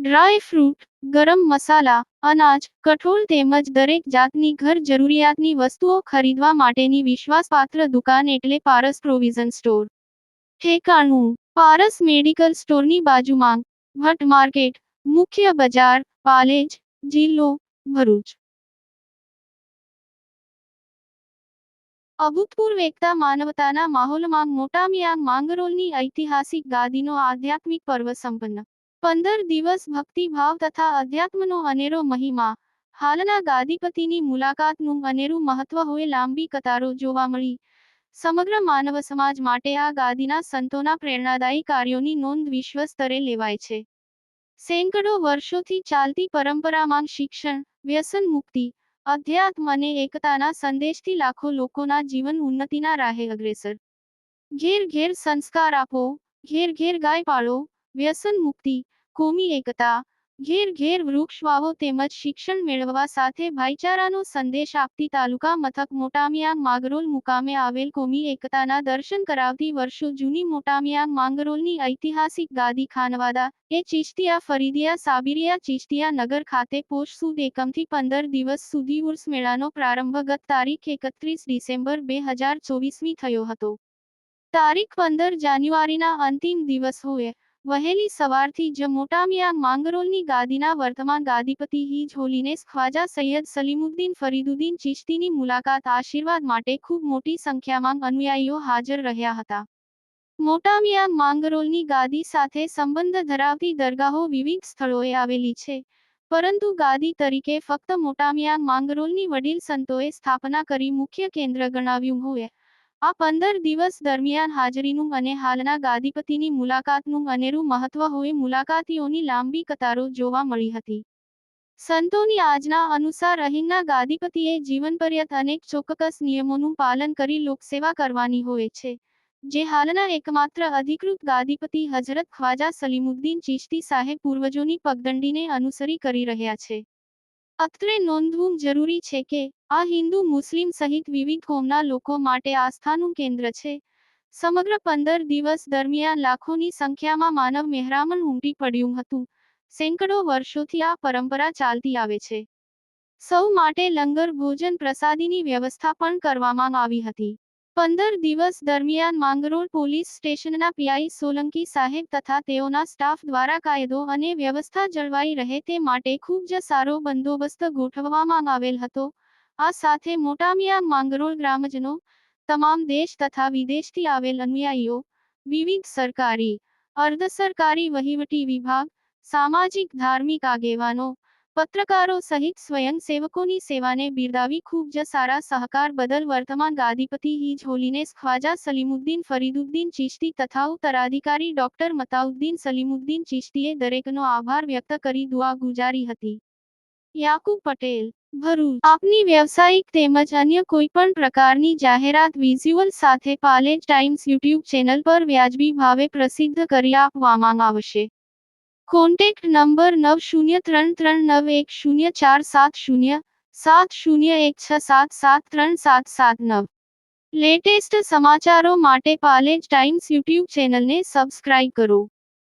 Dry fruit, ગરમ મસાલા, અનાજ, કઠોળ તેમજ દરેક જાતની ઘર જરૂરિયાતની વસ્તુઓ ખરીદવા માટેની વિશ્વાસપાત્ર દુકાન એટલે પારસ પ્રોવિઝન સ્ટોર. ઠેકાણું: પારસ મેડિકલ સ્ટોરની બાજુમાં, ભટ્ટ માર્કેટ, મુખ્ય બજાર, પાલેજ, જિલ્લો ભરૂચ. અભૂતપૂર્વ એકતા માનવતાના માહોલમાં મોટામિયાંગ માંગરોળની ઐતિહાસિક ગાદીનો આધ્યાત્મિક પર્વ સંપન્ન. 15 દિવસ ભક્તિભાવ તથા અધ્યાત્મનો અનેરો મહિમા. હાલના ગાદીપતિની મુલાકાતનું અનેરું મહત્વ હોય લાંબી કતારો જોવા મળી. સમગ્ર માનવ સમાજ માટે આ ગાદીના સંતોના પ્રેરણાદાયી કાર્યોની નોંધ વિશ્વ સ્તરે લેવાય છે. સેંકડો વર્ષોથી ચાલતી પરંપરામાં શિક્ષણ, વ્યસન મુક્તિ, અધ્યાત્મ અને એકતાના સંદેશથી લાખો લોકોના જીવન ઉન્નતિના રાહે અગ્રેસર. ઘેર ઘેર સંસ્કાર આપો, ઘેર ઘેર ગાય પાળો, વ્યસન મુક્તિ, કોમી એકતા, ઘેર ઘેર વૃક્ષ વાવો તેમજ શિક્ષણ મેળવવા સાથે ભાઈચારાનો સંદેશ આપતી તાલુકા મથક મોટામિયાંગ માંગરોળ મુકામે આવેલ કોમી એકતાના દર્શન કરાવતી વર્ષો જૂની મોટામિયાંગ માંગરોળની ઐતિહાસિક ગાદી ખાનવાદા એ ચિશ્તિયા ફરીદિયા સાબિરિયા ચિશ્તિયા નગર ખાતે પોષ સુદ એકમથી 15 દિવસ સુધી ઉર્સ મેળાનો પ્રારંભ ગત તારીખ 31 ડિસેમ્બર 2024 થયો હતો. તારીખ 15 જાન્યુઆરીના અંતિમ દિવસ હોય વહેલી સવારથી જ મોટામિયાંગ માંગરોળની ગાદીના વર્તમાન ગાદીપતિ હિજ હોલીનેસ ખ્વાજા સૈયદ સલીમુદ્દીન ફરીદુદ્દીન ચિશ્તીની મુલાકાત આશીર્વાદ માટે ખૂબ મોટી સંખ્યામાં અનુયાયીઓ હાજર રહ્યા હતા. મોટામિયાંગ માંગરોળની ગાદી સાથે સંબંધ ધરાવતી દરગાહો વિવિધ સ્થળોએ આવેલી છે, પરંતુ ગાદી તરીકે ફક્ત મોટામિયાંગ માંગરોળની વડીલ સંતોએ સ્થાપના કરી મુખ્ય કેન્દ્ર ગણાવ્યું હોય. આ 15 દિવસ દરમિયાન હાજરીનું અને હાલના ગાદીપતિની મુલાકાતનું અનેરું મહત્વ હોય મુલાકાતીઓની લાંબી કતારો જોવા મળી હતી. સંતોની આજના અનુસાર અહીંના ગાદીપતિએ જીવનપર્યંત અનેક ચોક્કસ નિયમોનું પાલન કરી લોકસેવા કરવાની હોય છે, જે હાલના એકમાત્ર અધિકૃત ગાદીપતિ હજરત ખ્વાજા સલીમુદ્દીન ચિશ્તી સાહેબ પૂર્વજોની પગદંડીને અનુસરી કરી રહ્યા છે. અત્રે નોંધવું જરૂરી છે કે આ હિન્દુ મુસ્લિમ સહિત વિવિધ કોમના લોકો માટે આસ્થાનું કેન્દ્ર છે. સમગ્ર 15 દિવસ દરમિયાન લાખોની સંખ્યામાં માનવ મહેરામણ ઉમટી પડ્યું હતું. સેંકડો વર્ષોથી આ પરંપરા ચાલતી આવે છે. સૌ માટે લંગર ભોજન પ્રસાદીની વ્યવસ્થા પણ કરવામાં આવી હતી. 15 દિવસ દરમિયાન માંગરોળ પોલીસ સ્ટેશનના પીઆઈ સોલંકી સાહેબ તથા તેઓના સ્ટાફ દ્વારા કાયદો અને વ્યવસ્થા જળવાઈ રહે તે માટે ખૂબ જ સારો બંદોબસ્ત ગોઠવવામાં આવેલ હતો. આ સાથે મોટામિયાંગ માંગરોળ ગ્રામજનો, તમામ દેશ તથા વિદેશથી આવેલ અનુયાયીઓ, વિવિધ સરકારી, અર્ધસરકારી વહીવટી વિભાગ, સામાજિક ધાર્મિક આગેવાનો, પત્રકારો સહિત સ્વયંસેવકોની સેવાને બિરદાવી ખૂબ જ સારા સહકાર બદલ વર્તમાન ગાદીપતિ હિજ હોલીનેસ ખ્વાજા સલીમુદ્દીન ફરીદુદ્દીન ચિશ્તી તથા ઉત્તરાધિકારી ડોક્ટર મતાઉદ્દીન સલીમુદ્દીન ચિશ્તીએ દરેકનો આભાર વ્યક્ત કરી દુઆ ગુજારી હતી. યાકુબ પટેલ, ભરૂચ. આપની વ્યવસાયિક તેમજ અન્ય કોઈપણ પ્રકારની જાહેરાત વિઝ્યુઅલ સાથે પાલેજ ટાઈમ્સ યુટ્યુબ ચેનલ પર વ્યાજબી ભાવે પ્રસિદ્ધ કરી આપવામાં આવશે. Contact number 9033910470 7016773779. લેટેસ્ટ સમાચારો માટે પાલેજ ટાઈમ્સ યુટ્યુબ ચેનલને સબસ્ક્રાઇબ કરો.